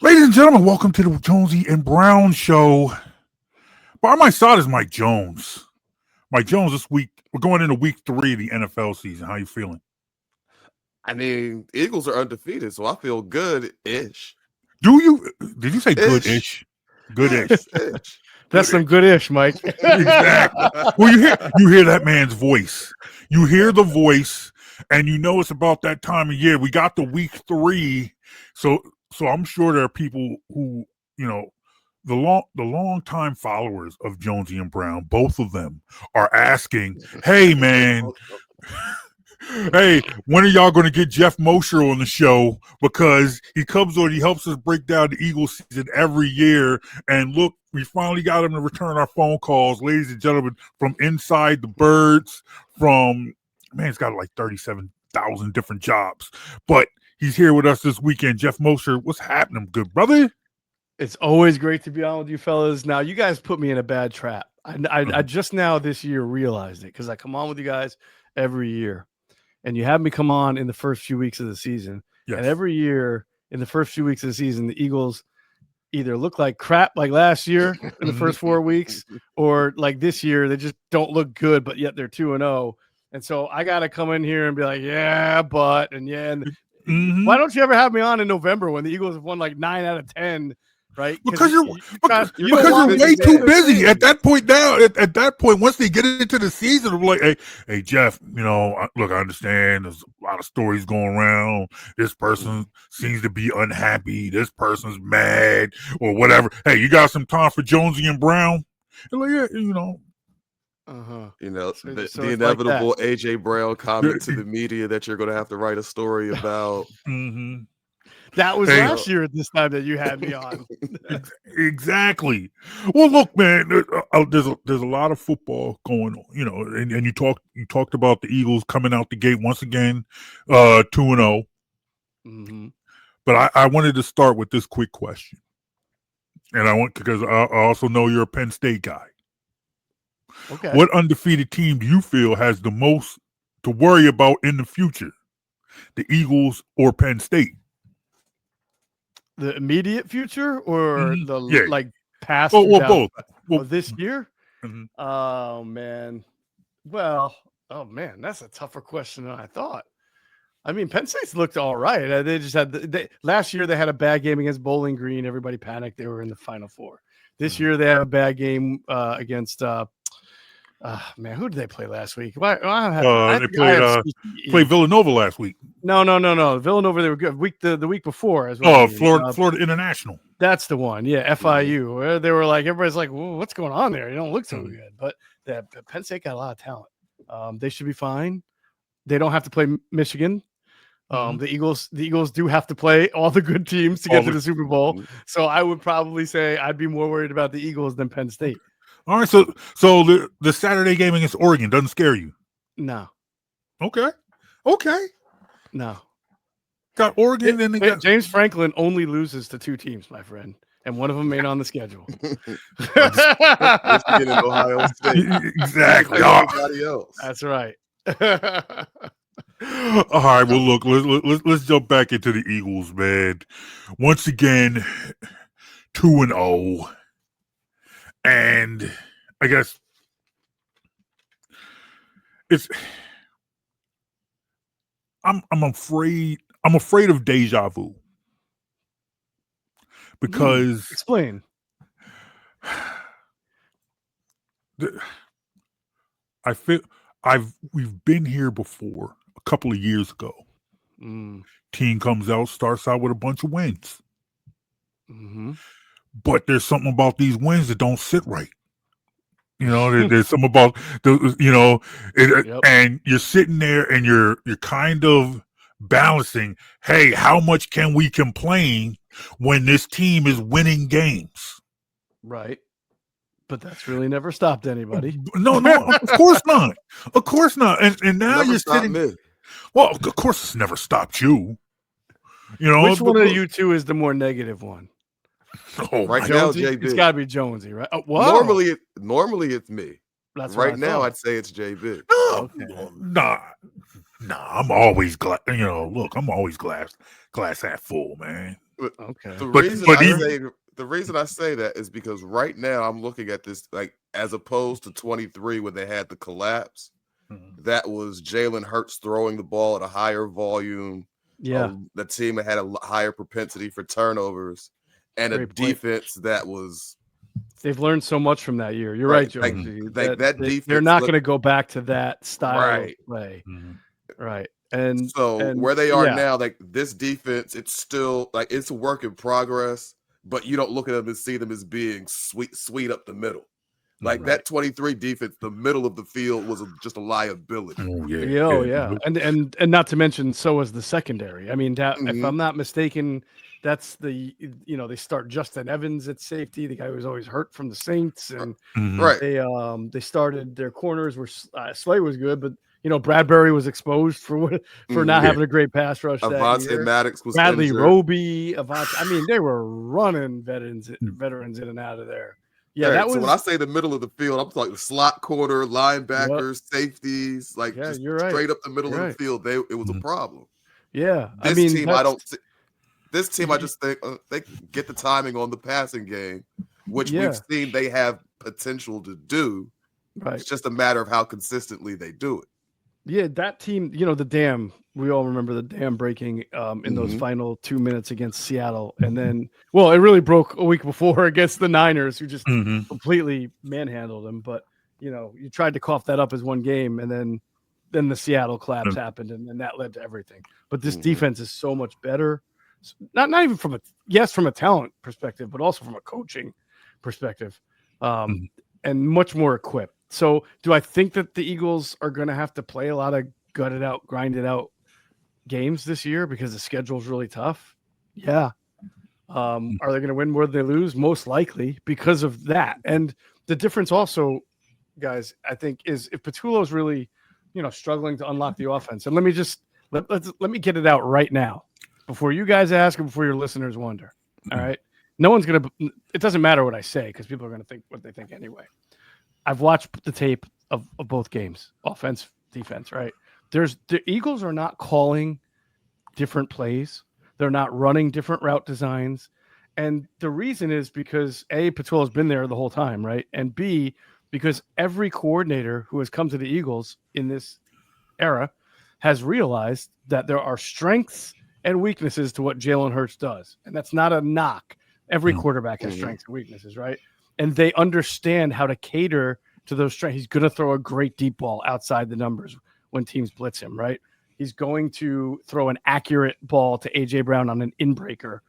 Ladies and gentlemen, welcome to the Jonesy and Brown Show. By my side is Mike Jones. Mike Jones, this week, we're going into week 3 of the NFL season. How you feeling? I mean, Eagles are undefeated, so I feel good-ish. Did you say good-ish? Good-ish. That's some good-ish, Mike. Exactly. Well, you hear that man's voice. You hear the voice, and you know it's about that time of year. We got the week 3, so I'm sure there are people who, the long time followers of Jonesy and Brown, both of them, are asking, "Hey, man." Hey, when are y'all going to get Geoff Mosher on the show? Because he comes on, he helps us break down the Eagles season every year. And look, we finally got him to return our phone calls, ladies and gentlemen, from inside the birds, he's got like 37,000 different jobs. But he's here with us this weekend. Geoff Mosher, what's happening, good brother? It's always great to be on with you fellas. Now, you guys put me in a bad trap. I just now this year realized it because I come on with you guys every year. And you have me come on in the first few weeks of the season. Yes. And every year in the first few weeks of the season, the Eagles either look like crap like last year in the first 4 weeks, or like this year, they just don't look good, but yet they're 2-0. And so I got to come in here and be like, yeah, but, and yeah. And why don't you ever have me on in November when the Eagles have won like 9 out of 10? Right? Because you're way too busy at that point. Now, at that point, once they get into the season, I'm like, hey, Geoff, look, I understand there's a lot of stories going around. This person seems to be unhappy. This person's mad or whatever. Hey, you got some time for Jonesy and Brown? And like, yeah, the inevitable like AJ Brown comment to the media that you're going to have to write a story about. That was last year at this time that you had me on. Exactly. Well, look, man, there's a lot of football going on, and you talked about the Eagles coming out the gate once again, 2-0. But I wanted to start with this quick question, and because I also know you're a Penn State guy. Okay. What undefeated team do you feel has the most to worry about in the future? The Eagles or Penn State? The immediate future or like past? Both. This year? Oh man. Well, that's a tougher question than I thought. I mean, Penn State's looked all right. They just had last year they had a bad game against Bowling Green. Everybody panicked. They were in the Final Four. This year they have a bad game against who did they play last week? They played Villanova last week. No. Villanova, they were good. The week before as well. Oh, Florida International. That's the one. Yeah, FIU. Where they were like, everybody's like, what's going on there? You don't look so good. But Penn State got a lot of talent. They should be fine. They don't have to play Michigan. The Eagles do have to play all the good teams to get to the Super Bowl. So I would probably say I'd be more worried about the Eagles than Penn State. All right, so the Saturday game against Oregon doesn't scare you? No. Okay. No. Got Oregon and they James Franklin only loses to 2 teams, my friend, and one of them ain't on the schedule. Michigan and Ohio State. Exactly. Everybody else. That's right. All right. Well, look, let's jump back into the Eagles, man. Once again, 2-0. And I guess I'm afraid of deja vu because explain. We've been here before a couple of years ago. Team comes out, starts out with a bunch of wins. But there's something about these wins that don't sit right. There's something about and you're sitting there and you're kind of balancing. Hey, how much can we complain when this team is winning games? Right. But that's really never stopped anybody. No, of course not. Of course not. And now you're sitting. Me. Well, of course, it's never stopped you. Which one of you two is the more negative one? Oh, right now, JB. It's got to be Jonesy, right? Oh, Normally it's me. That's right now. I'd say it's JB. No, nah. I'm always glad. Look, I'm always glass half full, man. Okay. The reason I say that is because right now I'm looking at this like as opposed to 23 when they had the collapse. That was Jalen Hurts throwing the ball at a higher volume. Yeah. The team had a higher propensity for turnovers and a defense that was. They've learned so much from that year. You're right, Jonesy. That defense. They're not going to go back to that style of play. Right. And where they are now, like this defense, it's still like it's a work in progress, but you don't look at them and see them as being sweet up the middle. Like that 23 defense, the middle of the field was just a liability. Yeah. And not to mention, so was the secondary. I mean, if I'm not mistaken, that's they start Justin Evans at safety, the guy who was always hurt from the Saints, and they started their corners where Slay was good, but Bradbury was exposed for not having a great pass rush. Avonte Maddox was Bradley injured. Roby, Avonte. I mean, they were running veterans in and out of there. Yeah, that was. So when I say the middle of the field, I'm talking the slot corner, linebackers, safeties, like just straight up the middle of the field. It was a problem. Yeah, this team, I just think they get the timing on the passing game, which we've seen they have potential to do. Right. It's just a matter of how consistently they do it. Yeah, that team, the dam, we all remember the dam breaking in those final 2 minutes against Seattle. And then, it really broke a week before against the Niners, who just completely manhandled them. But, you tried to cough that up as one game, and then the Seattle collapse happened, and then that led to everything. But this defense is so much better. Not even from a talent perspective, but also from a coaching perspective, and much more equipped. So do I think that the Eagles are going to have to play a lot of gutted out, grinded out games this year because the schedule is really tough? Yeah. Are they going to win more than they lose? Most likely because of that. And the difference also, guys, I think is if Patullo's really, struggling to unlock the offense. And let me just let me get it out right now before you guys ask and before your listeners wonder. All right. No one's going to, it doesn't matter what I say because people are going to think what they think anyway. I've watched the tape of both games, offense, defense, right? The Eagles are not calling different plays. They're not running different route designs. And the reason is because A, Patullo's been there the whole time, right? And B, because every coordinator who has come to the Eagles in this era has realized that there are strengths and weaknesses to what Jalen Hurts does. And that's not a knock. Every quarterback has strengths and weaknesses, right? And they understand how to cater to those strengths. He's going to throw a great deep ball outside the numbers when teams blitz him, right? He's going to throw an accurate ball to A.J. Brown on an in-breaker,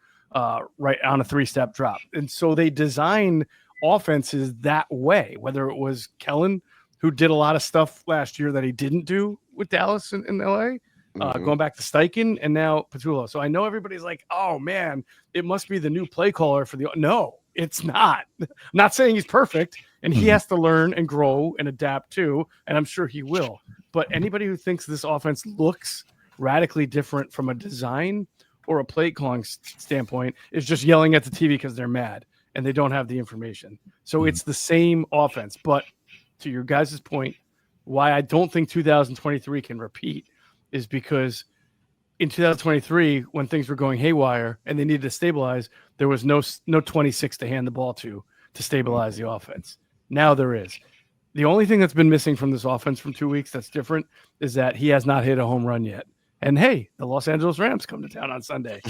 right on a three-step drop. And so they design offenses that way, whether it was Kellen, who did a lot of stuff last year that he didn't do with Dallas in L.A., going back to Steichen, and now Patullo. So I know everybody's like, oh, man, it must be the new play caller for the – no. It's not. I'm not saying he's perfect, and he has to learn and grow and adapt too, and I'm sure he will. But anybody who thinks this offense looks radically different from a design or a play calling standpoint is just yelling at the TV because they're mad and they don't have the information. So it's the same offense. But to your guys' point, why I don't think 2023 can repeat is because in 2023, when things were going haywire and they needed to stabilize, there was no 26 to hand the ball to stabilize the offense. Now there is. The only thing that's been missing from this offense from 2 weeks that's different is that he has not hit a home run yet. And hey, the Los Angeles Rams come to town on Sunday.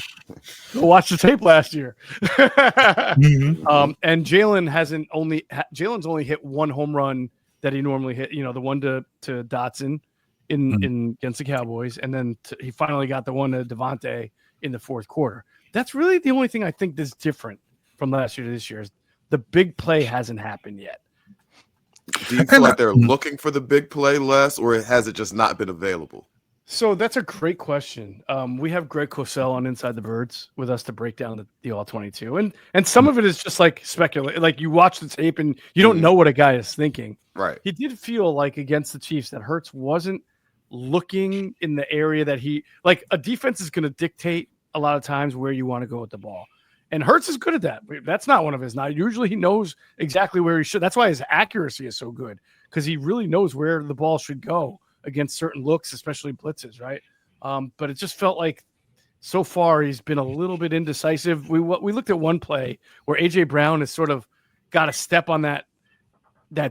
Go watch the tape last year. And Jalen's only hit one home run that he normally hit. The one to Dotson in against the Cowboys, and then he finally got the one to Devontae in the fourth quarter. That's really the only thing I think that's different from last year to this year. Is the big play hasn't happened yet. Do you feel like they're looking for the big play less, or has it just not been available? So that's a great question. We have Greg Cosell on Inside the Birds with us to break down the All-22, and some of it is just like speculate. Like you watch the tape and you don't know what a guy is thinking. Right. He did feel like against the Chiefs that Hurts wasn't looking in the area that he like. A defense is going to dictate a lot of times where you want to go with the ball, and Hurts is good at that. That's not one of his. Not usually he knows exactly where he should. That's why his accuracy is so good, because he really knows where the ball should go against certain looks, especially blitzes, right? But it just felt like so far he's been a little bit indecisive. We looked at one play where AJ Brown has sort of got a step on that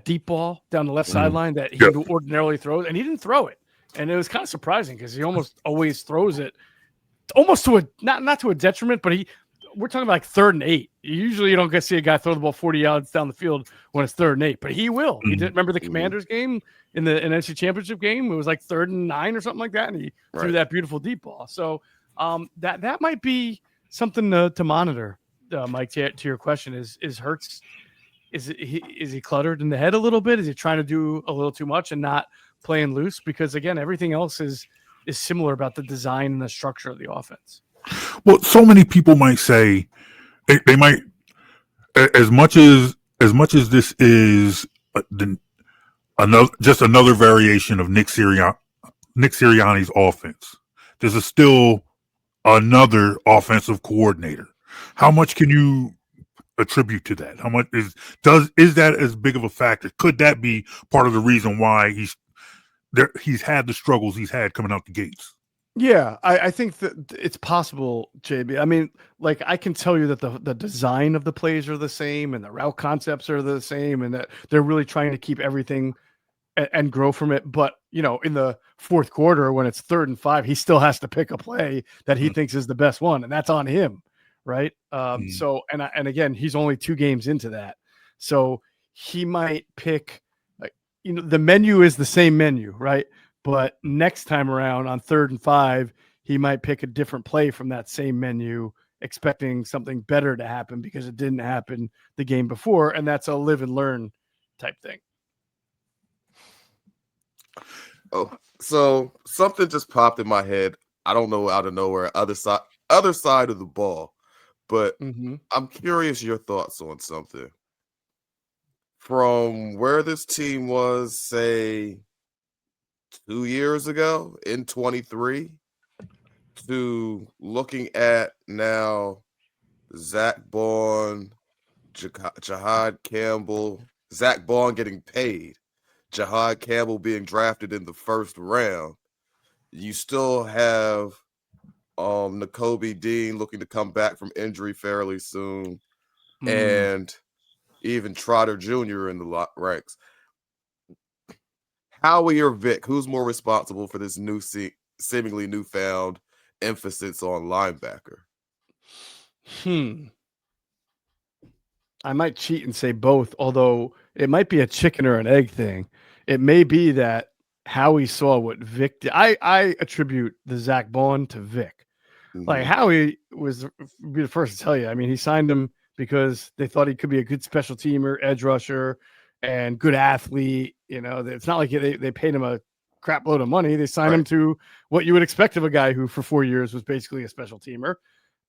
deep ball down the left sideline that he ordinarily throws, and he didn't throw it. And it was kind of surprising because he almost always throws it almost to a not to a detriment, but we're talking about like 3rd and 8. Usually you don't get to see a guy throw the ball 40 yards down the field when it's 3rd and 8, but he will. He didn't remember the Commanders game in the NFC Championship game. It was like 3rd and 9 or something like that, and he threw that beautiful deep ball. So that might be something to monitor, Mike. To your question, is Hurts is he cluttered in the head a little bit? Is he trying to do a little too much and not playing loose? Because again, everything else is similar about the design and the structure of the offense. Well, so many people might say they might, as much as this is another variation of Nick Sirianni's offense. This is still another offensive coordinator. How much can you attribute to that? How much is that as big of a factor? Could that be part of the reason why he's had the struggles he's had coming out the gates? Yeah, I think that it's possible, JB. I mean, like I can tell you that the design of the plays are the same and the route concepts are the same and that they're really trying to keep everything and grow from it. But, in the fourth quarter when it's 3rd and 5, he still has to pick a play that he thinks is the best one, and that's on him, right? So, and again, he's only 2 games into that. So he might pick, the menu is the same menu, right? But next time around on 3rd and 5, he might pick a different play from that same menu, expecting something better to happen because it didn't happen the game before. And that's a live and learn type thing. Oh, so something just popped in my head. I don't know out of nowhere, other side of the ball, but I'm curious your thoughts on something. From where this team was, say, 2 years ago in 23 to looking at now Zach Bond, Jahad Campbell, Zach Bond getting paid, Jahad Campbell being drafted in the 1st round. You still have Nakobe Dean looking to come back from injury fairly soon, and even Trotter Jr. in the ranks. Howie or Vic, who's more responsible for this seemingly newfound emphasis on linebacker? I might cheat and say both, although it might be a chicken or an egg thing. It may be that Howie saw what Vic did. I attribute the Zach Bond to Vic. Like Howie was be the first to tell you. I mean, he signed him because they thought he could be a good special teamer, edge rusher, and good athlete. It's not like they paid him a crap load of money. They signed him to what you would expect of a guy who for 4 years was basically a special teamer.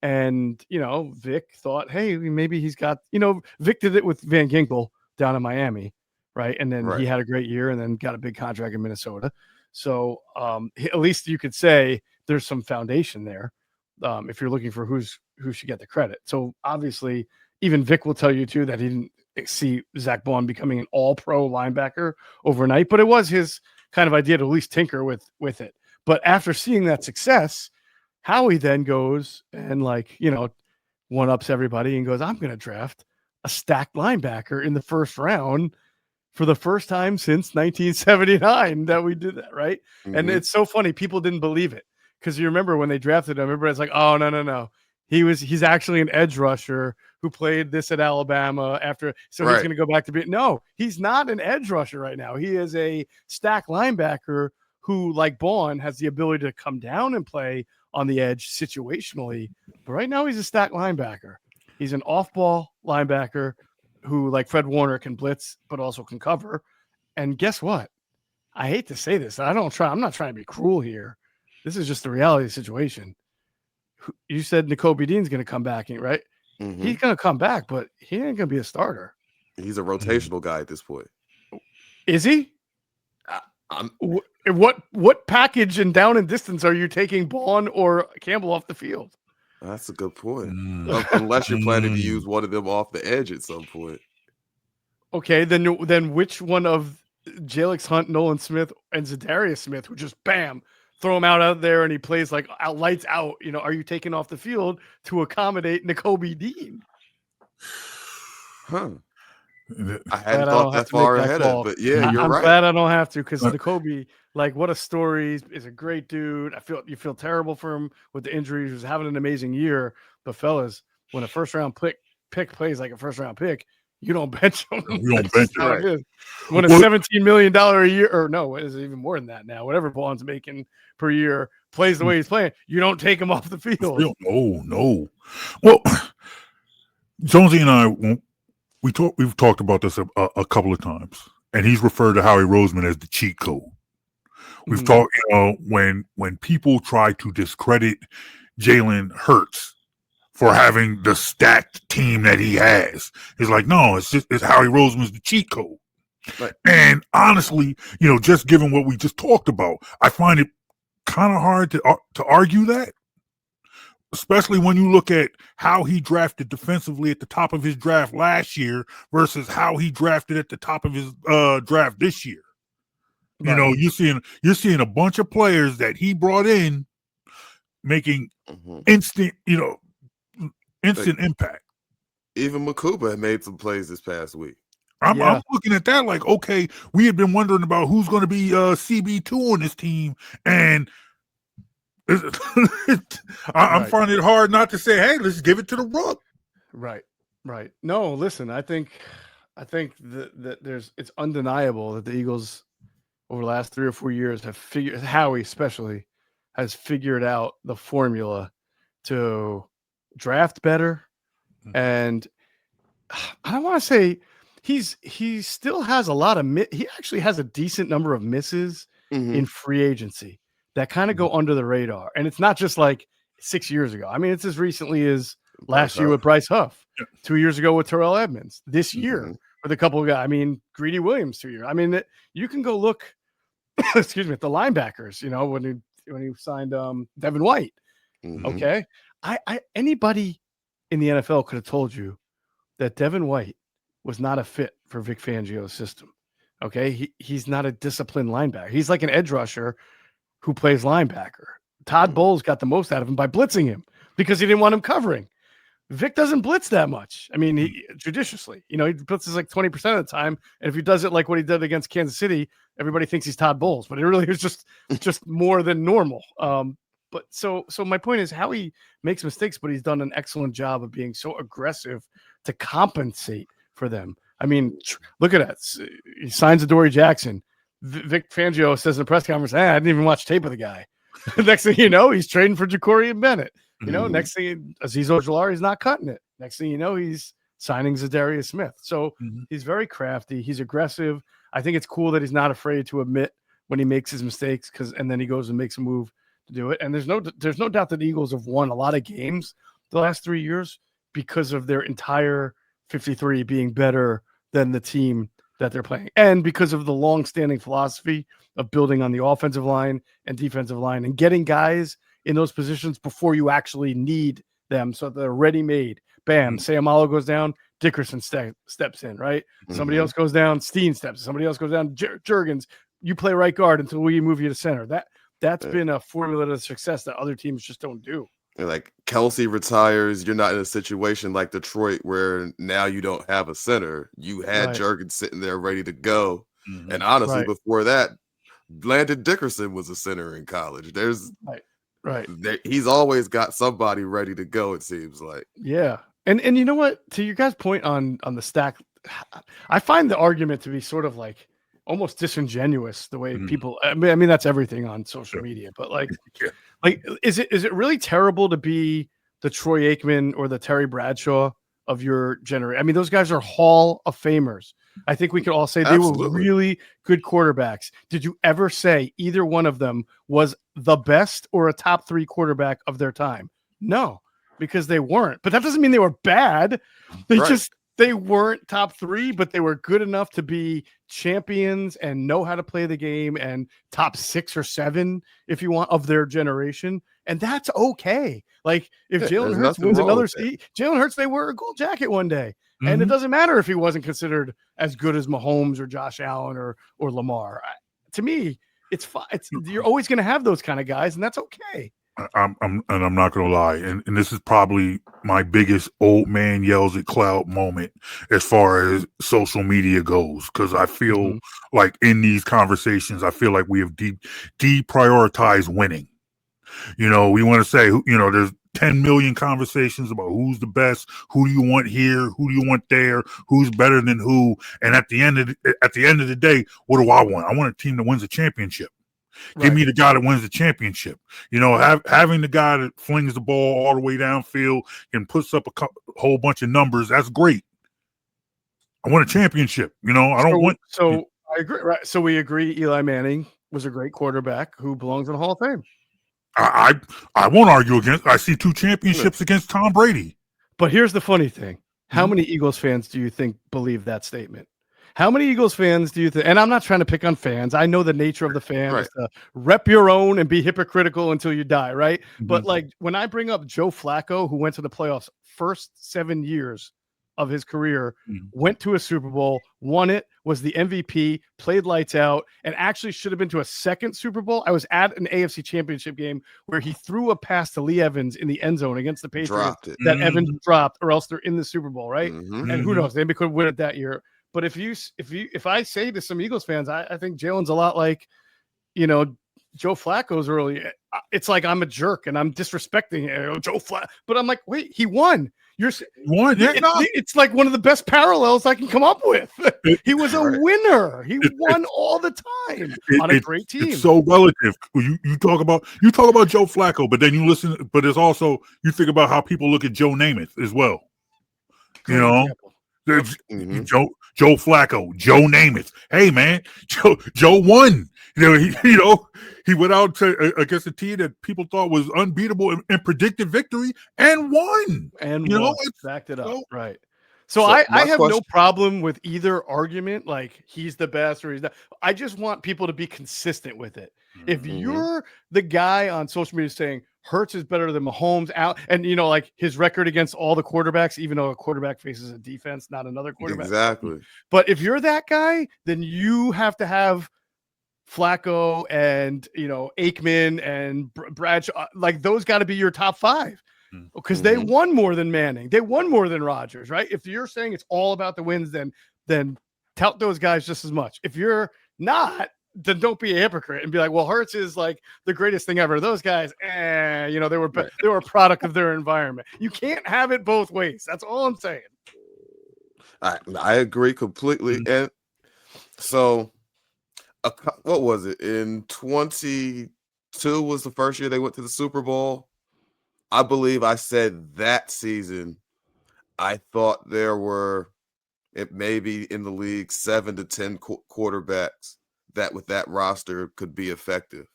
And, Vic thought, hey, maybe he's got, Vic did it with Van Ginkel down in Miami, right? And then he had a great year and then got a big contract in Minnesota. So at least you could say there's some foundation there if you're looking for who should get the credit. So obviously, even Vic will tell you, too, that he didn't see Zach Bond becoming an all-pro linebacker overnight, but it was his kind of idea to at least tinker with it. But after seeing that success, Howie then goes and one-ups everybody and goes, I'm going to draft a stacked linebacker in the 1st round for the first time since 1979 that we did that, right? And it's so funny. People didn't believe it because you remember when they drafted him, everybody's like, oh, no. He's actually an edge rusher who played this at Alabama after. So he's going to go back to be. No, he's not an edge rusher right now. He is a stack linebacker who, like Bond, has the ability to come down and play on the edge situationally. But right now he's a stack linebacker. He's an off-ball linebacker who, like Fred Warner, can blitz but also can cover. And guess what? I hate to say this. I'm not trying to be cruel here. This is just the reality of the situation. You said Nakobe Dean's going to come back, right? He's going to come back, but he ain't going to be a starter. He's a rotational guy at this point. Is he? What package and down and distance are you taking Bond or Campbell off the field? That's a good point. Unless you're planning to use one of them off the edge at some point. Okay, then which one of Jalix Hunt, Nolan Smith, and Zadarius Smith, who just bam, throw him out there and he plays like lights out. Are you taking off the field to accommodate Nakobe Dean? Huh. I hadn't thought that far ahead of it, but yeah, you're I'm right. glad I don't have to, because Nakobe, like, what a story. He's a great dude. You feel terrible for him with the injuries. He was having an amazing year. But fellas, when a first round pick plays like a first round pick, you don't bench him. You don't bench him. Right. When a $17 million a year, or no, is it even more than that now? Whatever Vaughn's making per year plays the way he's playing, you don't take him off the field. No. Well, Jonesy and I, we've talked about this a couple of times, and he's referred to Howie Roseman as the cheat code. We've talked, when people try to discredit Jalen Hurts for having the stacked team that he has, it's like, no, it's Howie Roseman's the cheat code. Right. And honestly, just given what we just talked about, I find it kind of hard to argue that. Especially when you look at how he drafted defensively at the top of his draft last year versus how he drafted at the top of his draft this year. Right. You're seeing a bunch of players that he brought in making instant impact. Even Makuba had made some plays this past week. I'm looking at that like, okay, we had been wondering about who's going to be CB2 on this team, and I'm finding it hard not to say, hey, let's give it to the Rook. Right. No, listen, I think that it's undeniable that the Eagles over the last 3 or 4 years have figured, Howie especially, has figured out the formula to draft better. And I don't want to say he still has a lot of he actually has a decent number of misses in free agency that kind of go under the radar. And it's not just like 6 years ago. I mean, it's as recently as last year with Bryce Huff, 2 years ago with Terrell Edmonds, this year with a couple of guys. I mean, Greedy Williams 2 years. I mean, you can go look, excuse me, at the linebackers, when he signed Devin White. Okay. Anybody in the NFL could have told you that Devin White was not a fit for Vic Fangio's system. Okay. He's not a disciplined linebacker. He's like an edge rusher who plays linebacker. Todd Bowles got the most out of him by blitzing him because he didn't want him covering. Vic doesn't blitz that much. I mean, judiciously, he blitzes like 20% of the time. And if he does it like what he did against Kansas City, everybody thinks he's Todd Bowles, but it really is just more than normal. But so my point is, Howie makes mistakes, but he's done an excellent job of being so aggressive to compensate for them. I mean, look at that. He signs Adoree Jackson. Vic Fangio says in a press conference, I didn't even watch tape of the guy. Next thing you know, he's trading for Ja'Cory Bennett. Next thing, Azeez Ojulari's not cutting it. Next thing you know, he's signing Zadarius Smith. So he's very crafty. He's aggressive. I think it's cool that he's not afraid to admit when he makes his mistakes, and then he goes and makes a move to do it. And there's no doubt that the Eagles have won a lot of games the last 3 years because of their entire 53 being better than the team that they're playing, and because of the long-standing philosophy of building on the offensive line and defensive line and getting guys in those positions before you actually need them, so they're ready-made. Bam, Sayamalo goes down, Dickerson steps in, right? Somebody else goes down, Steen steps in. Somebody else goes down, Juergens. You play right guard until we move you to center. That's been a formula to success that other teams just don't do. Like Kelsey retires, you're not in a situation like Detroit where now you don't have a center. You had Juergens sitting there ready to go. And honestly, before that, Landon Dickerson was a center in college. There's he's always got somebody ready to go, it seems like. Yeah. And you know what? To your guys' point on the stack, I find the argument to be sort of like almost disingenuous the way people, I mean, that's everything on social media, but like is it really terrible to be the Troy Aikman or the Terry Bradshaw of your generation? I mean, those guys are Hall of Famers. I think we could all say they were really good quarterbacks. Did you ever say either one of them was the best or a top 3 quarterback of their time? No, because they weren't. But that doesn't mean they were bad. They weren't top 3, but they were good enough to be champions and know how to play the game, and top 6 or 7, if you want, of their generation. And that's okay. Like if Jalen Hurts wins another season, Jalen Hurts, they wear a gold jacket one day. And it doesn't matter if he wasn't considered as good as Mahomes or Josh Allen or Lamar. To me, It's fine. You're always going to have those kind of guys, and that's okay. I'm not gonna lie, and this is probably my biggest old man yells at cloud moment as far as social media goes, because I feel like in these conversations, I feel like we have deprioritized winning. We want to say, there's 10 million conversations about who's the best, who do you want here, who do you want there, who's better than who, and at the end of the day, what do I want? I want a team that wins a championship. Give me the guy that wins the championship. Having the guy that flings the ball all the way downfield and puts up a whole bunch of numbers, that's great. I want a championship. I don't want. So I agree. Right. So we agree Eli Manning was a great quarterback who belongs in the Hall of Fame. I won't argue against. I see 2 championships against Tom Brady. But here's the funny thing. How many Eagles fans do you think believe that statement? How many Eagles fans do you think? And I'm not trying to pick on fans. I know the nature of the fan is to rep your own and be hypocritical until you die, right? But like when I bring up Joe Flacco, who went to the playoffs first 7 years of his career, went to a Super Bowl, won it, was the MVP, played lights out, and actually should have been to a second Super Bowl. I was at an AFC Championship game where he threw a pass to Lee Evans in the end zone against the Patriots that Evans dropped, or else they're in the Super Bowl, right? And who knows? They could win it that year. But if I say to some Eagles fans, I think Jalen's a lot like, Joe Flacco's early. It's like I'm a jerk and I'm disrespecting Joe Flacco. But I'm like, wait, he won. Won? Yeah, it's like one of the best parallels I can come up with. He was a winner. He won all the time on a great team. It's so relative. You talk about Joe Flacco, but then you listen. But it's also you think about how people look at Joe Namath as well. Joe Flacco, Joe Namath. Hey man, Joe won. He went out against a team that people thought was unbeatable and predicted victory and won. And backed it up, right? So I have no problem with either argument. Like he's the best or he's not. I just want people to be consistent with it. If you're the guy on social media saying Hurts is better than Mahomes out, and like his record against all the quarterbacks, even though a quarterback faces a defense, not another quarterback. Exactly. But if you're that guy, then you have to have Flacco and Aikman and Bradshaw, like those got to be your top 5 because they won more than Manning, they won more than Rodgers, right? If you're saying it's all about the wins, then tout those guys just as much. If you're not, then don't be a hypocrite and be like, well, Hurts is like the greatest thing ever. Those guys, they were a product of their environment. You can't have it both ways. That's all I'm saying. I agree completely. And so, what was it? In 22 was the first year they went to the Super Bowl. I believe I said that season, I thought there were, it maybe in the league, 7 to 10 quarterbacks that with that roster could be effective.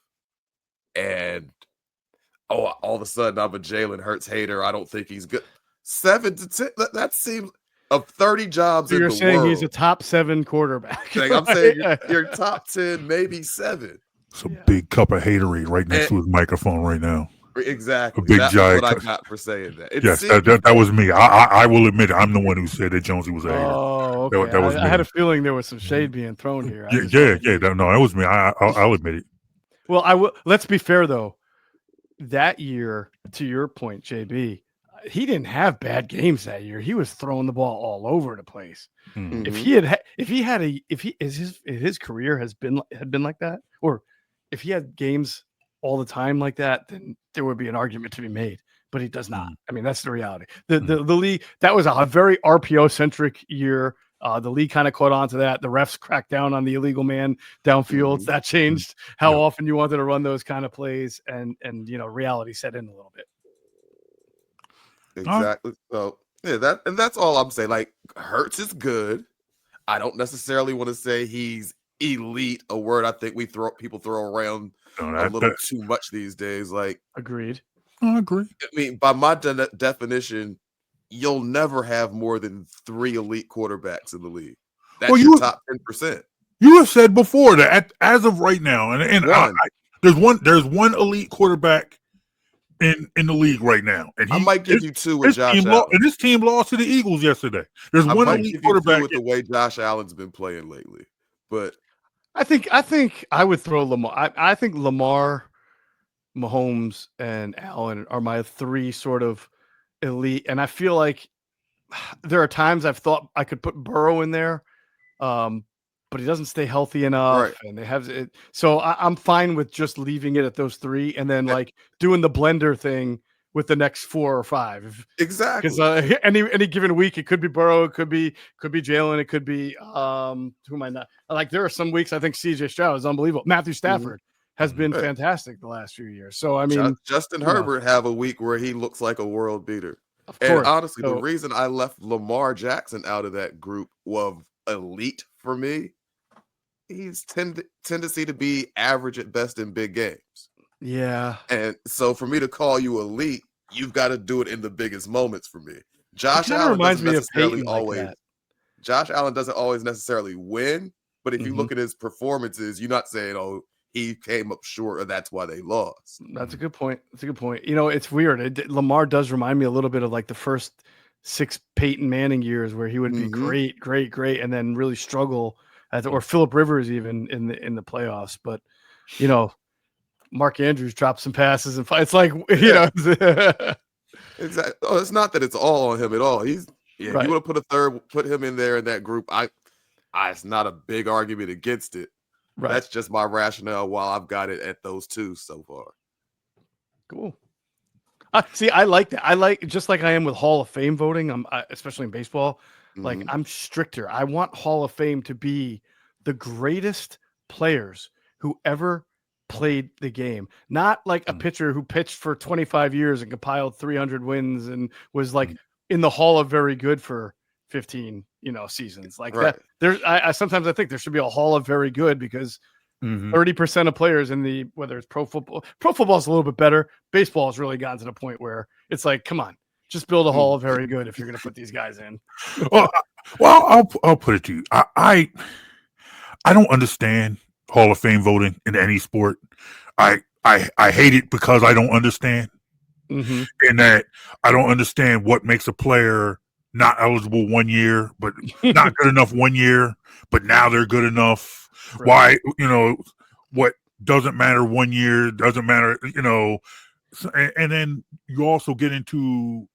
And all of a sudden I'm a Jalen Hurts hater. I don't think he's good. 7 to 10, that seems of 30 jobs so in the world. You're saying he's a top 7 quarterback. I'm saying you're top 10, maybe 7. It's a big cup of haterade right next to his microphone right now. Exactly. A big That's giant. what I got for saying that. That was me. I will admit it. I'm the one who said that Jonesy was a hater. Oh, okay. That was me. I had a feeling there was some shade being thrown here. No, that was me. I'll admit it. Well, I will. Let's be fair though. That year, to your point, JB, he didn't have bad games that year. He was throwing the ball all over the place. Mm-hmm. If his career had been like that, or if he had games all the time like that, then there would be an argument to be made. But he does not. I mean, that's the reality. The league, that was a very RPO centric year. The league kind of caught on to that. The refs cracked down on the illegal man downfields. Mm-hmm. That changed how often you wanted to run those kind of plays, and reality set in a little bit. Exactly. So that's all I'm saying. Like, Hurts is good. I don't necessarily want to say he's elite, a word I think people throw around a little too much these days. Like, agreed. I agree. I mean, by my definition, you'll never have more than 3 elite quarterbacks in the league. That's your top 10%. You have said before that as of right now, and there's one elite quarterback in the league right now, and I might give you 2 with Josh Allen. And this team lost to the Eagles yesterday. There's one elite quarterback with the way Josh Allen's been playing lately, but I think I would throw Lamar. I think Lamar, Mahomes, and Allen are my three sort of elite. And I feel like there are times I've thought I could put Burrow in there, but he doesn't stay healthy enough, Right. and they have it. So I'm fine with just leaving it at those three, and then like doing the blender thing with the next 4 or 5. Because Exactly. any given week, it could be Burrow, it could be Jalen, it could be who am I not? Like there are some weeks I think CJ Stroud is unbelievable. Matthew Mhm. Stafford has been Yeah. fantastic the last few years. So I mean, Justin you know, Herbert have a week where he looks like a world beater. of And course. honestly, the So reason I left Lamar Jackson out of that group of elite for me, he's tendency to be average at best in big games. yeah, And so for me to call you elite, you've got to do it in the biggest moments for me. he Josh kind of Allen reminds doesn't me of necessarily Peyton like always that. Josh Allen doesn't always necessarily win, but if you Mhm. look at his performances, you're not saying, "Oh, he came up short or that's why they lost." That's a good point. That's a good point. You know, it's weird. Lamar does remind me a little bit of like the first 6 Peyton Manning years where he would be Mhm. great, great, great, and then really struggle or Philip Rivers even in the playoffs. But you know, Mark Andrews dropped some passes and it's like Yeah. know, Exactly. Oh, it's not that it's all on him at all. If you right. want to put him in there in that group, it's not a big argument against it. Right. That's just my rationale while I've got it at those two so far. Cool. See, I like that. I like just like I am with Hall of Fame voting. Especially in baseball. Like Mhm. I'm stricter. I want Hall of Fame to be the greatest players who ever played the game. Not like a pitcher who pitched for 25 years and compiled 300 wins and was like in the Hall of Very Good for 15, seasons like that. Right. I sometimes I think there should be a Hall of Very Good because 30% of players in whether it's pro football is a little bit better. Baseball has really gotten to the point where it's like, come on, just build a Hall of Very Good if you're going to put these guys in. Well, I'll put it to you. I don't understand Hall of Fame voting in any sport. I hate it because I don't understand. Mm-hmm. In that I don't understand what makes a player not eligible 1 year, but not good enough 1 year, but now they're good enough. Right. Why, what doesn't matter 1 year doesn't matter, and then you also get into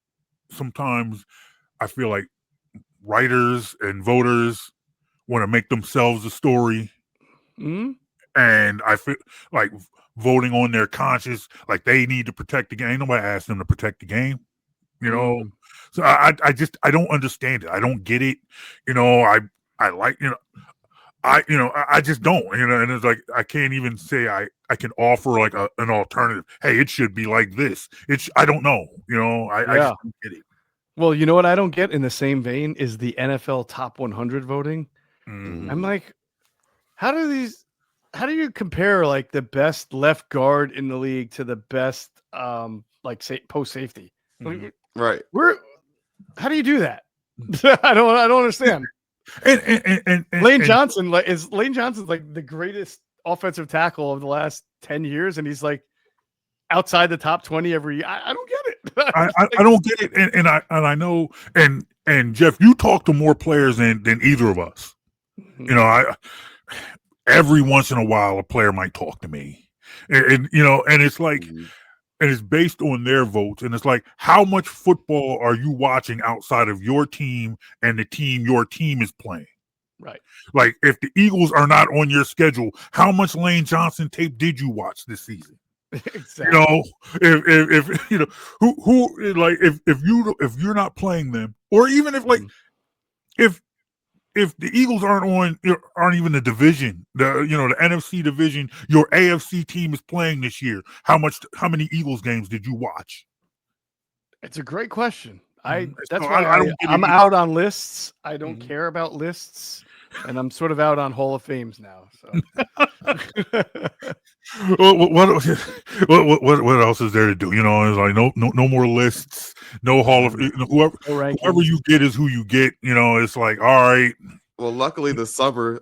sometimes I feel like writers and voters want to make themselves a story. Mm-hmm. And I feel like voting on their conscience, like they need to protect the game. Ain't nobody asked them to protect the game, you know. Mm. So I don't understand it. I don't get it. I like I just don't. And it's like I can't even say I can offer like an alternative. Hey, it should be like this. I don't know. I just don't get it. Well, you know what I don't get in the same vein is the NFL top 100 voting. I'm Mhm. like, how do you compare like the best left guard in the league to the best like say post safety? Mhm. Right. How do you do that? I don't understand. And Lane Johnson's like the greatest offensive tackle of the last 10 years, and he's like outside the top 20 every year. I don't get it. I don't get it, and I know, and Jeff, you talk to more players than either of us. Mhm. I every once in a while a player might talk to me, and it's like, Mhm. and it's based on their votes, and it's like, how much football are you watching outside of your team and the team your team is playing? Right. Like, if the Eagles are not on your schedule, how much Lane Johnson tape did you watch this season? Exactly. If who like if you're not playing them, or even if like if the Eagles aren't even the division, the NFC division, your AFC team is playing this year. How many Eagles games did you watch? It's a great question. That's So why I don't get it I'm either. out on lists. I don't Mhm. care about lists, and I'm sort of out on Hall of Fames now. So What else is there to do? It's like no more lists, no Hall of whoever no rankings. you get is who you get. It's like, all right. Well, luckily the summer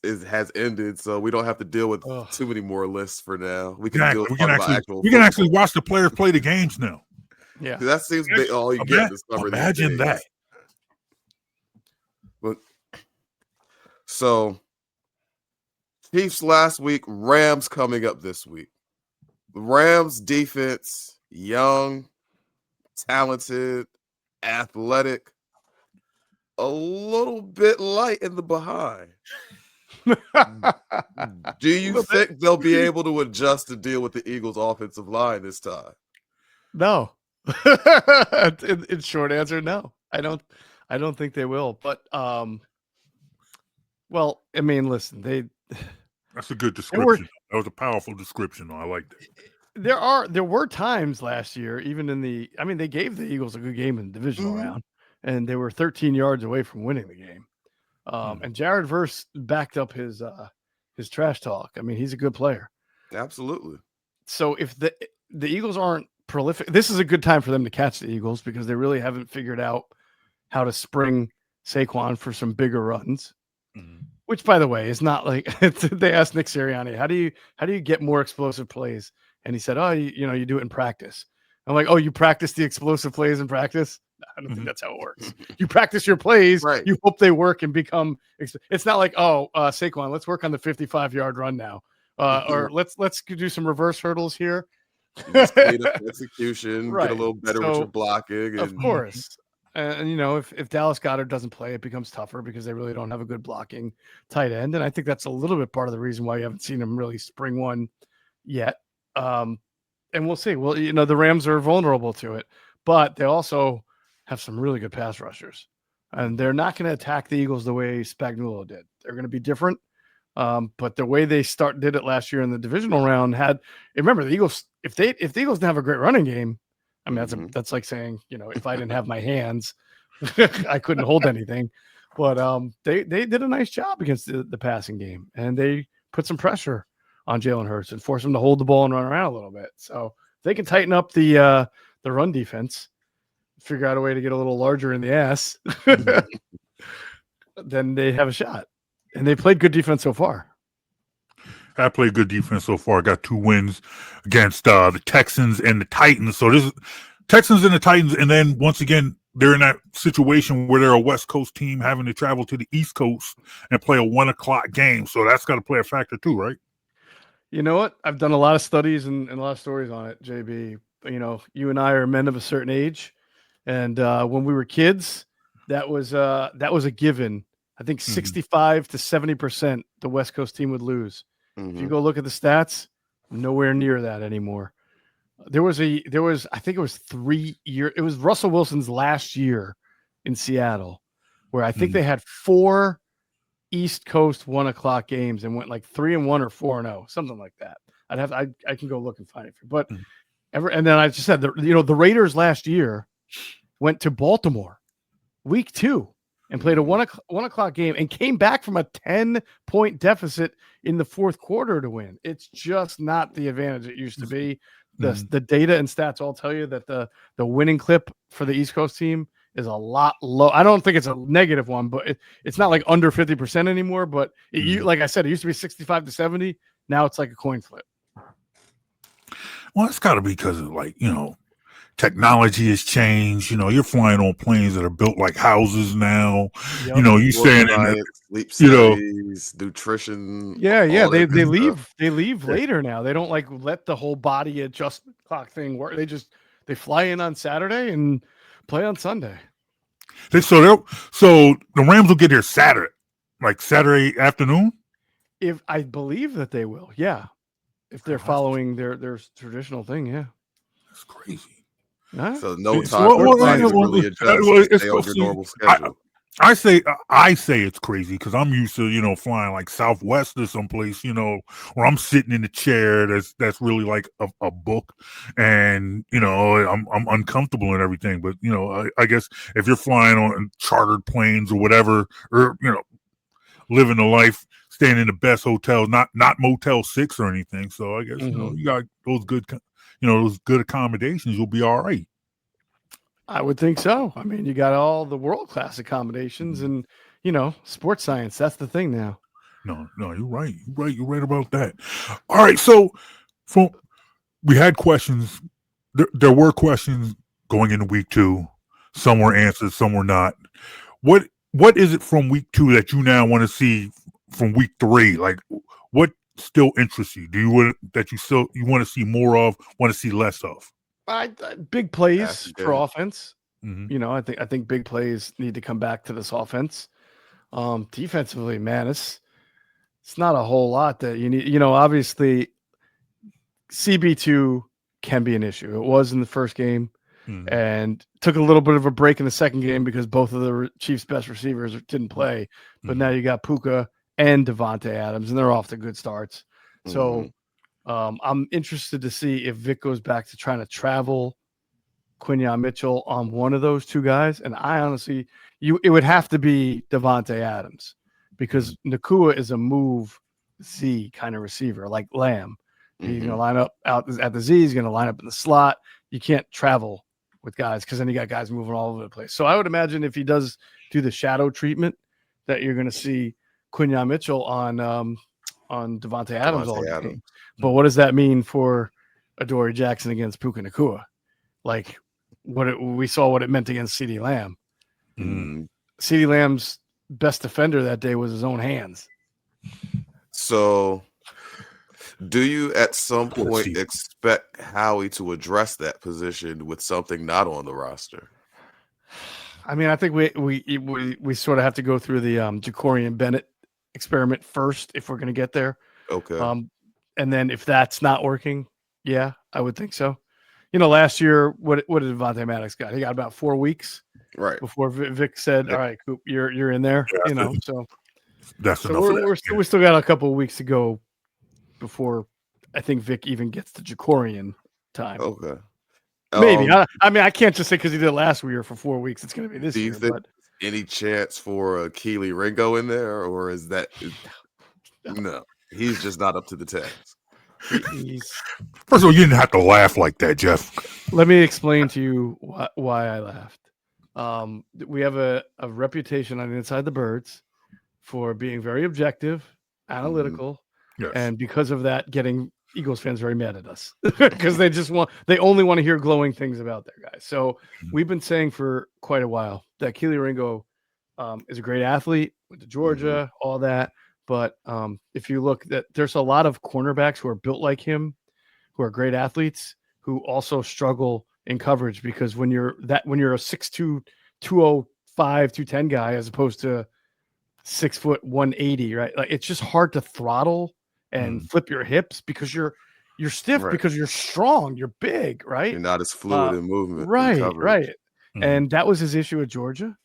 has ended, so we don't have to deal with Ugh. too many more lists for now. We can Exactly. talk about actual We can actually football. watch the players play the games now. Yeah. That seems big, all you get this summer these Imagine days. that. But so Chiefs last week, Rams coming up this week. The Rams defense, young, talented, athletic, a little bit light in the behind. Do you think they'll be able to adjust to deal with the Eagles' offensive line this time? No. In short answer, no. I don't think they will. But well, I mean, listen, that's a good description. That was a powerful description, though. I like that. There were times last year, even they gave the Eagles a good game in the divisional round, and they were 13 yards away from winning the game. And Jared Verse backed up his trash talk. I mean, he's a good player. Absolutely. So if the Eagles aren't prolific, this is a good time for them to catch the Eagles because they really haven't figured out how to spring Saquon for some bigger runs. Which, by the way, is not like they asked Nick Sirianni, how do you get more explosive plays? And he said, oh, you do it in practice. I'm like, oh, you practice the explosive plays in practice? I don't think that's how it works. You practice your plays. Right. You hope they work and become. It's not like, Saquon, let's work on the 55-yard run now, or let's do some reverse hurdles here. Execution, right. Get a little better with your blocking. Of course. And if Dallas Goedert doesn't play, it becomes tougher because they really don't have a good blocking tight end. And I think that's a little bit part of the reason why you haven't seen them really spring one yet. And we'll see. Well, the Rams are vulnerable to it, but they also have some really good pass rushers. And they're not going to attack the Eagles the way Spagnuolo did. They're going to be different. But the way they did it last year in the divisional round remember the Eagles, if the Eagles didn't have a great running game, I mean, that's like saying, if I didn't have my hands, I couldn't hold anything. But they did a nice job against the passing game, and they put some pressure on Jalen Hurts and force him to hold the ball and run around a little bit. So if they can tighten up the run defense, figure out a way to get a little larger in the ass, then they have a shot. And they played good defense so far. I played good defense so far. Got 2 wins against the Texans and the Titans. So this is Texans and the Titans, and then once again they're in that situation where they're a West Coast team having to travel to the East Coast and play a 1:00 game. So that's got to play a factor too, right? You know what? I've done a lot of studies and a lot of stories on it, JB. You and I are men of a certain age, and when we were kids, that was a given. I think 65 to 70% the West Coast team would lose. If you go look at the stats, nowhere near that anymore. There was I think it was 3 years. It was Russell Wilson's last year in Seattle, where I think they had 4 East Coast 1:00 games and went like 3-1 or 4-0, something like that. I can go look and find it for you. But and then I just said the Raiders last year went to Baltimore week 2 and played a 1:00 game and came back from a 10-point deficit in the fourth quarter to win. It's just not the advantage it used to be. The data and stats all tell you that the winning clip for the East Coast team is a lot low. I don't think it's a negative one, but it's not like under 50% anymore. But like I said, it used to be 65 to 70. Now it's like a coin flip. Well, it's got to be because of technology has changed. You're flying on planes that are built like houses now. Yep. You staying in sleep studies, nutrition. Yeah. They leave later now. They don't let the whole body adjustment clock thing work. They fly in on Saturday and play on Sunday. So the Rams will get here Saturday afternoon. If I believe that they will, yeah. If they're following their traditional thing, yeah. That's crazy. Huh? So no time to really adjust to stay on your normal schedule. I say it's crazy because I'm used to flying like Southwest or someplace where I'm sitting in a chair that's really like a book, and I'm uncomfortable and everything. But I guess if you're flying on chartered planes or whatever, or living the life, staying in the best hotels, not Motel 6 or anything. So I guess you got those good. Those good accommodations, you'll be all right. I would think so. I mean, you got all the world-class accommodations and, sports science. That's the thing now. No, you're right. You're right about that. All right. So we had questions. There were questions going into week 2. Some were answered, some were not. What is it from week 2 that you now want to see from week 3? Like, what still interests you? Do you want to see more of? Want to see less of? Big plays Passing for game. offense. Mhm. You know, I think big plays need to come back to this offense. Defensively, man, it's not a whole lot that you need. You know, obviously, CB2 can be an issue. It was in the first game. Mhm. And took a little bit of a break in the second game because both of the Chiefs' best receivers didn't play. But now you got Puka and Devontae Adams, and they're off to good starts. So I'm interested to see if Vic goes back to trying to travel Quinyon Mitchell on one of those two guys. And I honestly, it would have to be Devontae Adams because Nakua is a move Z kind of receiver, like Lamb. He's going to line up out at the Z. He's going to line up in the slot. You can't travel with guys because then you got guys moving all over the place. So I would imagine if he does do the shadow treatment, that you're going to see Quinyon Mitchell on Devontae Adams all game. But what does that mean for Adoree Jackson against Puka Nakua? Like we saw what it meant against CeeDee Lamb. CeeDee Lamb's best defender that day was his own hands. So do you at some point expect Howie to address that position with something not on the roster? I mean, I think we sort of have to go through the Jacorian Bennett experiment first if we're going to get there. Okay. And then if that's not working, yeah, I would think so. You know, last year, what did Devontae Maddox got? He got about 4 weeks, right, before Vic said, "All right, Coop, you're in there." You know, so that's enough. We still got a couple of weeks to go before I think Vic even gets to Jacorian time. Okay, maybe. I mean, I can't just say because he did it last year for 4 weeks, it's going to be this year. Think any chance for Keely Ringo in there, or is that no? He's just not up to the task. First of all, you didn't have to laugh like that, Geoff. Let me explain to you why I laughed. We have a reputation on Inside the Birds for being very objective, analytical, and because of that, getting Eagles fans very mad at us because they only want to hear glowing things about their guys. So we've been saying for quite a while that Keely Ringo is a great athlete, went to Georgia, all that. But if you look, there's a lot of cornerbacks who are built like him, who are great athletes, who also struggle in coverage because when you're a 6'2", 205, 210 guy as opposed to 6 foot 180, right? Like it's just hard to throttle and flip your hips because you're stiff because you're strong, you're big, right? You're not as fluid in movement, right. And that was his issue at Georgia.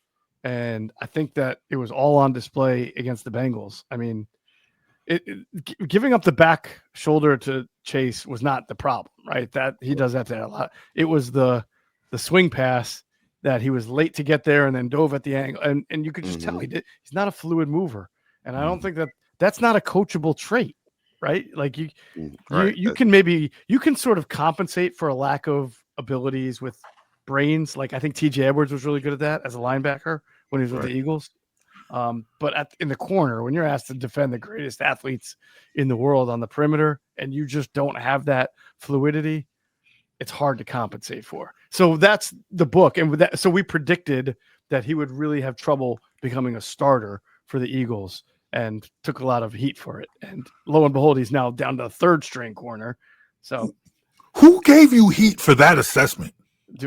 And I think that it was all on display against the Bengals. I mean, giving up the back shoulder to Chase was not the problem, right? That he does that there a lot. It was the swing pass that he was late to get there and then dove at the angle. And you could just tell he's not a fluid mover. And I don't think that's not a coachable trait, right? Like you can sort of compensate for a lack of abilities with brains. Like I think TJ Edwards was really good at that as a linebacker when he was with the Eagles. But in the corner, when you're asked to defend the greatest athletes in the world on the perimeter and you just don't have that fluidity, it's hard to compensate for. So that's the book. And with that, so we predicted that he would really have trouble becoming a starter for the Eagles and took a lot of heat for it. And lo and behold, he's now down to third string corner. So who gave you heat for that assessment?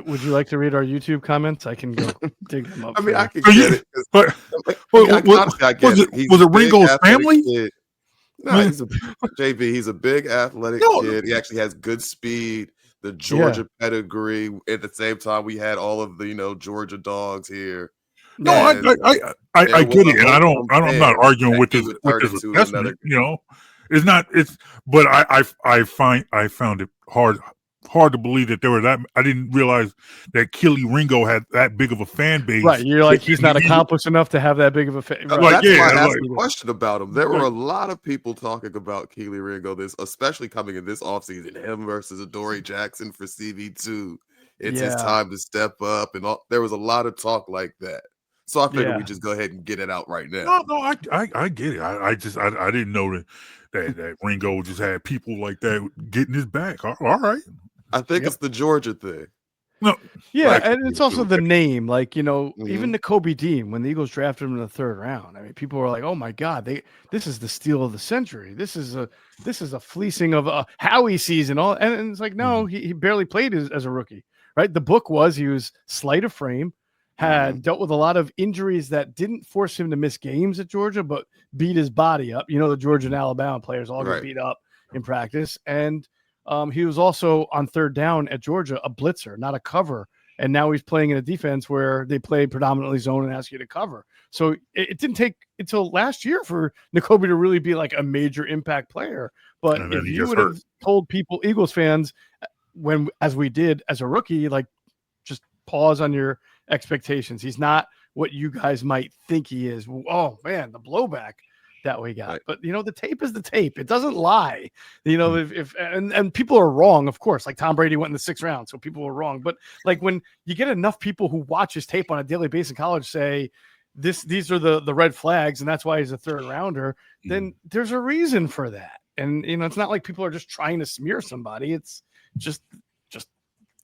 Would you like to read our YouTube comments? I can go dig them up. I mean, I can get it. But I get it. Was it Ringo's family? Kid. No, he's a big athletic kid. He actually has good speed, the Georgia pedigree. At the same time, we had all of the Georgia dogs here. No, I get it, and I'm not arguing with this assessment. It's not. But I found it hard to believe that there were that. I didn't realize that Keely Ringo had that big of a fan base. Right, you're like he's not accomplished enough to have that big of a fan. Right. That's why I asked the question about him. There were a lot of people talking about Keely Ringo, especially coming in this offseason, him versus Adoree Jackson for CB2. It's his time to step up, and there was a lot of talk like that. So I figured we just go ahead and get it out right now. No, I get it. I didn't know that Ringo just had people like that getting his back. All right. I think it's the Georgia thing. No, Yeah, Like, and it's also the name. Like, even Mhm. Nakobe Dean, when the Eagles drafted him in the 3rd round, I mean, people were like, "Oh my God, this is the steal of the century. This is a fleecing of a Howie season." And it's like, no, he barely played as a rookie, right? The book was he was slight of frame, had dealt with a lot of injuries that didn't force him to miss games at Georgia, but beat his body up. The Georgia and Alabama players all get Right. beat up in practice, and he was also on 3rd down at Georgia a blitzer, not a cover. And now he's playing in a defense where they play predominantly zone and ask you to cover. So it didn't take until last year for Nakobe to really be like a major impact player. But And then if he you gets would hurt. have told people, Eagles fans, as we did as a rookie, like just pause on your expectations. He's not what you guys might think he is. Oh man, the blowback that we got. Right. But the tape is the tape. It doesn't lie. If and people are wrong, of course. Like Tom Brady went in the 6th round, so people were wrong. But like when you get enough people who watch his tape on a daily basis in college say these are the red flags, and that's why he's a 3rd rounder, then there's a reason for that. And it's not like people are just trying to smear somebody. It's just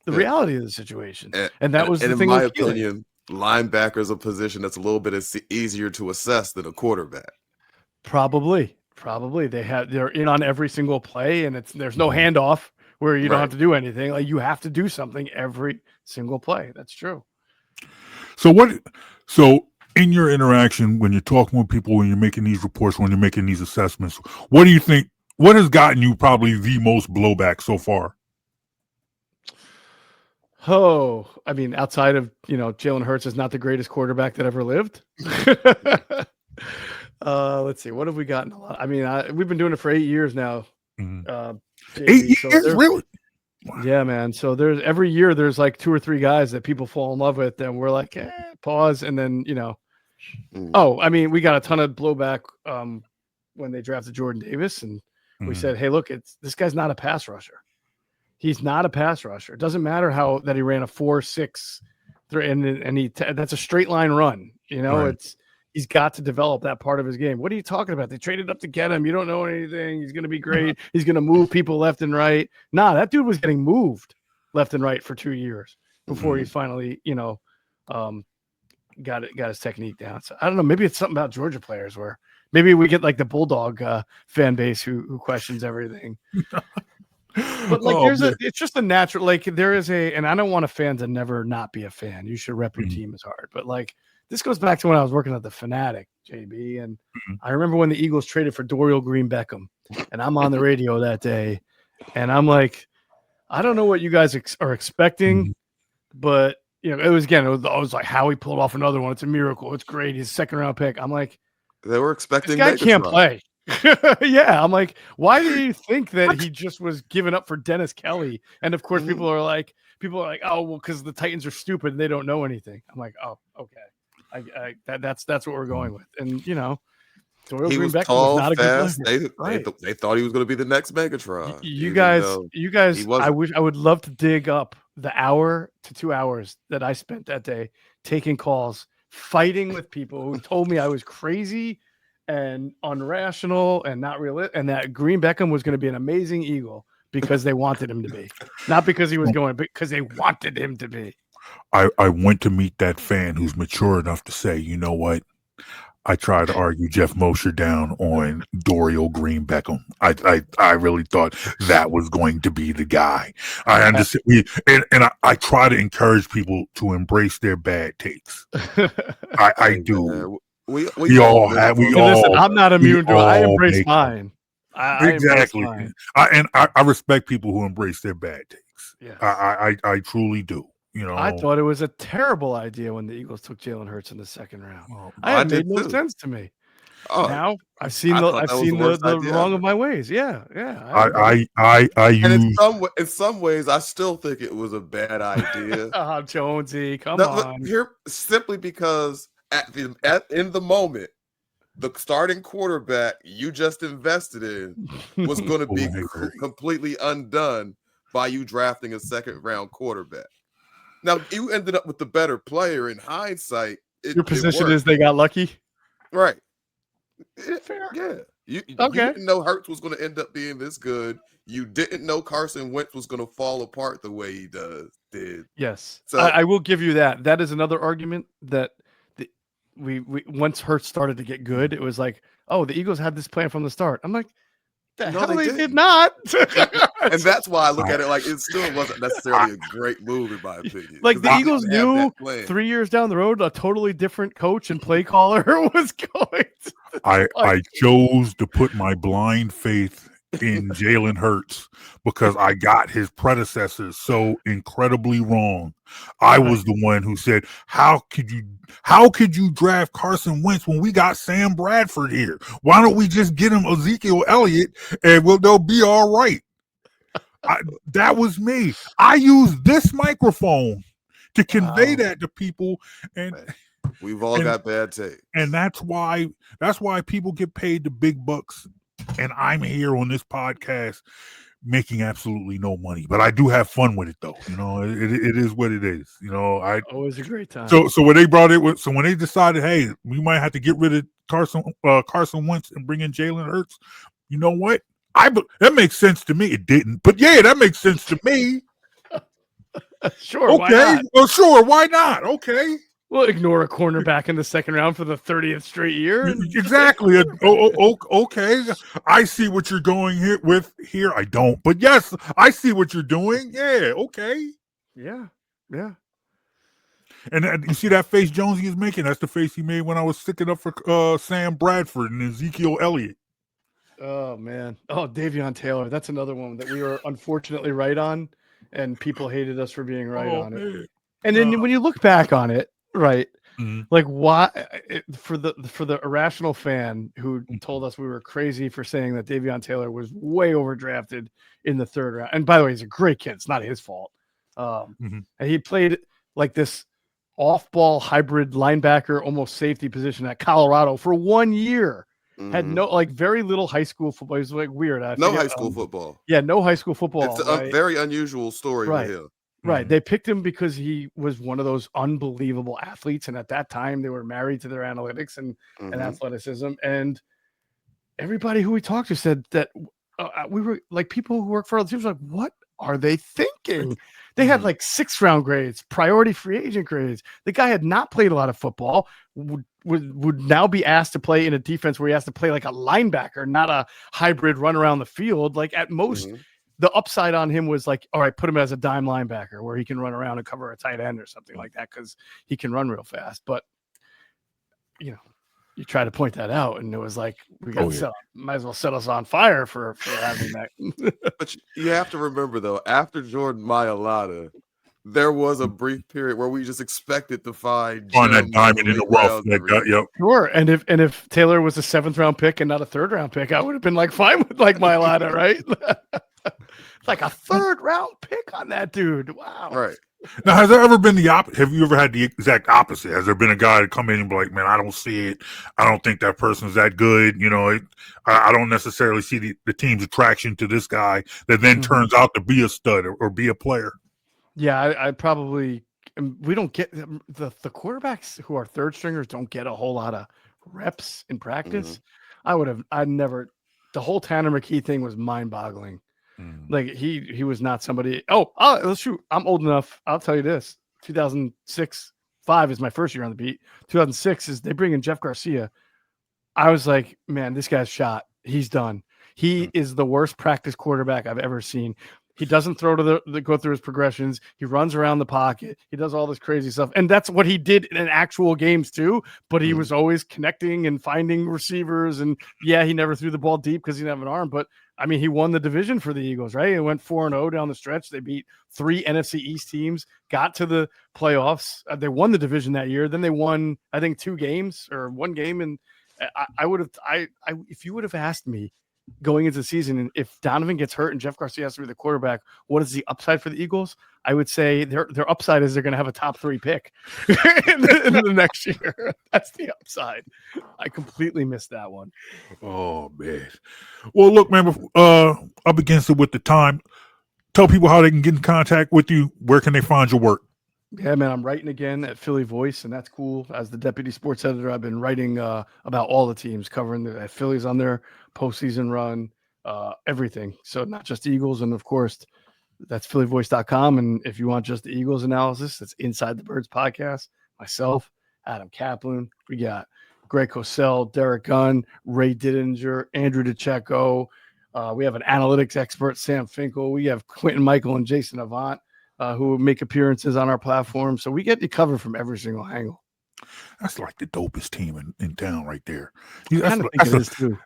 the reality of the situation. And that was the in thing my with Keeling. opinion, linebacker is a position that's a little bit easier to assess than a quarterback. Probably they're in on every single play, and there's no handoff where you don't have to do anything. Like you have to do something every single play. That's true. So in your interaction, when you're talking with people, when you're making these reports, when you're making these assessments, what do you think? What has gotten you probably the most blowback so far? Oh, I mean, outside of Jalen Hurts is not the greatest quarterback that ever lived. Let's see, what have we gotten a lot? I mean, we've been doing it for 8 years now. JB, 8 years, really? Yeah, man. So every year there's like 2 or 3 guys that people fall in love with, and we're like, pause, and then Oh, I mean, we got a ton of blowback when they drafted Jordan Davis, and we said, hey, look, this guy's not a pass rusher. He's not a pass rusher. It doesn't matter that he ran a 4.6, and that's a straight line run. He's got to develop that part of his game. What are you talking about? They traded up to get him. You don't know anything. He's going to be great. He's going to move people left and right. Nah, that dude was getting moved left and right for 2 years before he finally, got his technique down. So I don't know. Maybe it's something about Georgia players where maybe we get like the Bulldog fan base who questions everything. But like, it's just a natural, like there is and I don't want a fan to never not be a fan. You should rep your team as hard. But like, this goes back to when I was working at the Fanatic, JB. And I remember when the Eagles traded for Dorial Green Beckham, and I'm on the radio that day, and I'm like, I don't know what you guys are expecting, but it was like Howie pulled off another one. It's a miracle. It's great. He's a 2nd round pick. I'm like, they were expecting this guy can't play. Yeah, I'm like, why do you think that he just was giving up for Dennis Kelly? And of course, people are like, oh, well, because the Titans are stupid and they don't know anything. I'm like, oh, okay, that's what we're going with. And he Green was Beckham tall, was not a fast. good player. They thought he was going to be the next Megatron. You guys, I would love to dig up the hour to 2 hours that I spent that day taking calls, fighting with people who told me I was crazy and unrational and not real, and that Green Beckham was going to be an amazing Eagle because they wanted him to be, not because he was going, because they wanted him to be. I went to meet that fan who's mature enough to say, you know what? I tried to argue Geoff Mosher down on Dorial Green Beckham. I really thought that was going to be the guy. I understand, and I try to encourage people to embrace their bad takes. I do. We all have. Listen, I'm not immune to it. I embrace mine. Exactly. I respect people who embrace their bad takes. Yes. I truly do. I thought it was a terrible idea when the Eagles took Jalen Hurts in the 2nd round. It made no sense to me. Now I've seen the wrong of my ways. Yeah. In some ways, I still think it was a bad idea. Jonesy, come on. Here, simply because in the moment, the starting quarterback you just invested in was going to be completely undone by you drafting a 2nd round quarterback. Now, you ended up with the better player in hindsight. Your position is they got lucky? Right. Fair. Yeah. You Okay. didn't know Hurts was going to end up being this good. You didn't know Carson Wentz was going to fall apart the way he did. Yes. So I will give you that. That is another argument that we once Hurts started to get good, it was like, oh, the Eagles had this plan from the start. I'm like, the No, hell they they didn't. did not. and that's why I look at it like it still wasn't necessarily a great move in my opinion. Like 'cause the they Eagles didn't have knew that plan. 3 years down the road, a totally different coach and play caller was going to I chose to put my blind faith in Jalen Hurts because I got his predecessors so incredibly wrong. I was the one who said, how could you draft Carson Wentz when we got Sam Bradford here? Why don't we just get him Ezekiel Elliott and they'll be all right? That was me. I used this microphone to convey that to people, and we've all got bad takes. And that's why people get paid the big bucks, and I'm here on this podcast making absolutely no money, but I do have fun with it though. You know, it is what it is. You know, always a great time. So when they brought it, so when they decided, hey, we might have to get rid of Carson Wentz and bring in Jalen Hurts, you know what? That makes sense to me. It didn't, but yeah, that makes sense to me. Sure. Okay. Why not? Well, sure. Why not? Okay. We'll ignore a cornerback in the second round for the 30th straight year. Exactly. Okay. I see what you're going here. I don't, but yes, I see what you're doing. Yeah. Okay. Yeah. And you see that face Jonesy is making? That's the face he made when I was sticking up for Sam Bradford and Ezekiel Elliott. Oh man. Oh, Davion Taylor. That's another one that we were unfortunately right on, and people hated us for being right on it. And then when you look back on it, right? Mm-hmm. Like why for the irrational fan who told us we were crazy for saying that Davion Taylor was way overdrafted in the third round. And by the way, he's a great kid. It's not his fault. And he played like this off-ball hybrid linebacker, almost safety position at Colorado for 1 year. Had no very little high school football. It was like weird. High school football. Yeah, no high school football. It's a very unusual story with him. Right. They picked him because he was one of those unbelievable athletes. And at that time, they were married to their analytics and athleticism. And everybody who we talked to said that we were like people who work for other teams like, what are they thinking? They had like 6th round grades, priority free agent grades. The guy had not played a lot of football, would now be asked to play in a defense where he has to play like a linebacker, not a hybrid run around the field. Like at most, the upside on him was like, all right, put him as a dime linebacker where he can run around and cover a tight end or something like that because he can run real fast. But, you know, you try to point that out, and it was like, we got might as well set us on fire for having that. But you have to remember, though, after Jordan Mailata, there was a brief period where we just expected to find that diamond in the rough. Sure. And if Taylor was a 7th round pick and not a 3rd round pick, I would have been like fine with like Mailata, right? It's like a 3rd round pick on that dude. Wow. Right. Now, has there ever been the opposite? Have you ever had the exact opposite? Has there been a guy to come in and be like, man, I don't see it. I don't think that person's that good. You know, I don't necessarily see the team's attraction to this guy that then turns out to be a stud or be a player. Yeah, I probably we don't get the quarterbacks who are 3rd stringers don't get a whole lot of reps in practice. I'd never. The whole Tanner McKee thing was mind boggling. Like he was not somebody. Let's shoot. I'm old enough. I'll tell you this. 2006-05 is my first year on the beat. 2006 is they bring in Jeff Garcia. I was like, man, this guy's shot. He's done. He is the worst practice quarterback I've ever seen. He doesn't throw to go through his progressions. He runs around the pocket. He does all this crazy stuff. And that's what he did in actual games too. But he was always connecting and finding receivers. And yeah, he never threw the ball deep because he didn't have an arm. But I mean, he won the division for the Eagles, right? It went 4-0 down the stretch. They beat 3 NFC East teams, got to the playoffs. They won the division that year. Then they won, I think, 2 games or 1 game. And if you would have asked me going into the season, and if Donovan gets hurt and Jeff Garcia has to be the quarterback, what is the upside for the Eagles? I would say their upside is they're going to have a top 3 pick in the next year. That's the upside. I completely missed that one. Oh man. Well, look, man. Up against it with the time. Tell people how they can get in contact with you. Where can they find your work? Yeah, man, I'm writing again at Philly Voice, and that's cool. As the deputy sports editor, I've been writing about all the teams, covering the Phillies on their postseason run, everything. So not just the Eagles, and of course, that's phillyvoice.com. And if you want just the Eagles analysis, that's Inside the Birds podcast. Myself, Adam Kaplan. We got Greg Cosell, Derek Gunn, Ray Didinger, Andrew DeCecco. We have an analytics expert, Sam Finkel. We have Quentin Michael and Jason Avant, who make appearances on our platform. So we get you covered from every single angle. That's like the dopest team in town right there. I kind of think it is too.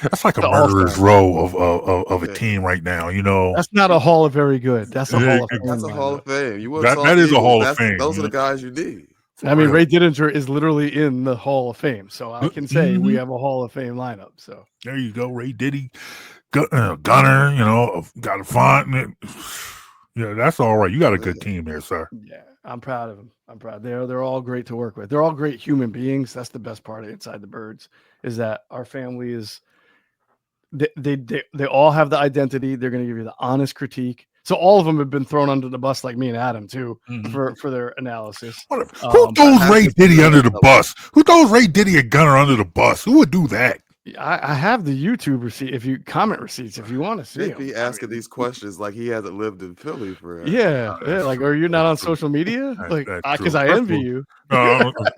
That's like a murderer's row of a team right now. That's not a Hall of Very Good. That's a Hall of Fame. That's a Hall of Fame. You want that is a Hall of Fame. Those are the guys you need. I mean, Ray Didinger is literally in the Hall of Fame, so I can say we have a Hall of Fame lineup. So there you go, Ray Diddy, Gunner. Got a font. Yeah, that's all right. You got a good team there, sir. Yeah, I'm proud of them. I'm proud. They're all great to work with. They're all great human beings. That's the best part of Inside the Birds, is that our family is. They all have the identity. They're going to give you the honest critique. So all of them have been thrown under the bus, like me and Adam too, for their analysis. Who throws Ray Diddy under the bus? Who throws Ray Diddy and Gunner under the bus? Who would do that? I have the YouTube receipt. If you comment receipts, if you want to see, he asking these questions like he hasn't lived in Philly forever. Yeah, like, are you not on social media? Like, because I envy you.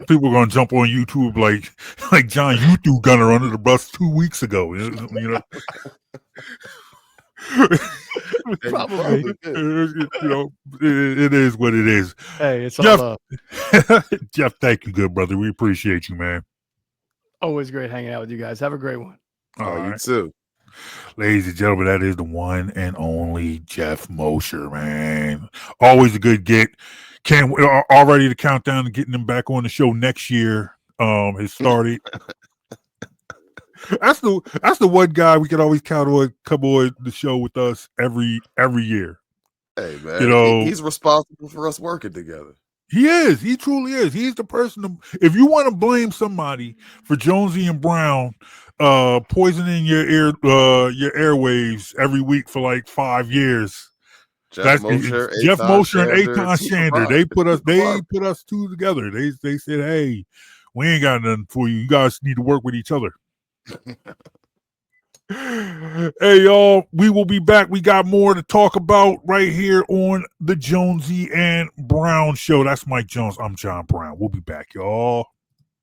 People are gonna jump on YouTube like John, you threw Gunner under the bus 2 weeks ago. Probably. It is what it is. Hey, it's Geoff, all Geoff, thank you, good brother. We appreciate you, man. Always great hanging out with you guys. Have a great one. All right. You too. Ladies and gentlemen, that is the one and only Geoff Mosher, man. Always a good get. All ready to count down to getting him back on the show next year. Has started. That's the one guy we can always count on come on the show with us every year. Hey man, he's responsible for us working together. He is. He truly is. He's the person. If you want to blame somebody for Jonesy and Brown poisoning your airwaves every week for like 5 years, Geoff Mosher and Eitan Shander. They put us two together. They said, "Hey, we ain't got nothing for you. You guys need to work with each other." Hey y'all, we will be back. We got more to talk about right here on the Jonesy and Brown show. That's Mike Jones. I'm John Brown. We'll be back, y'all.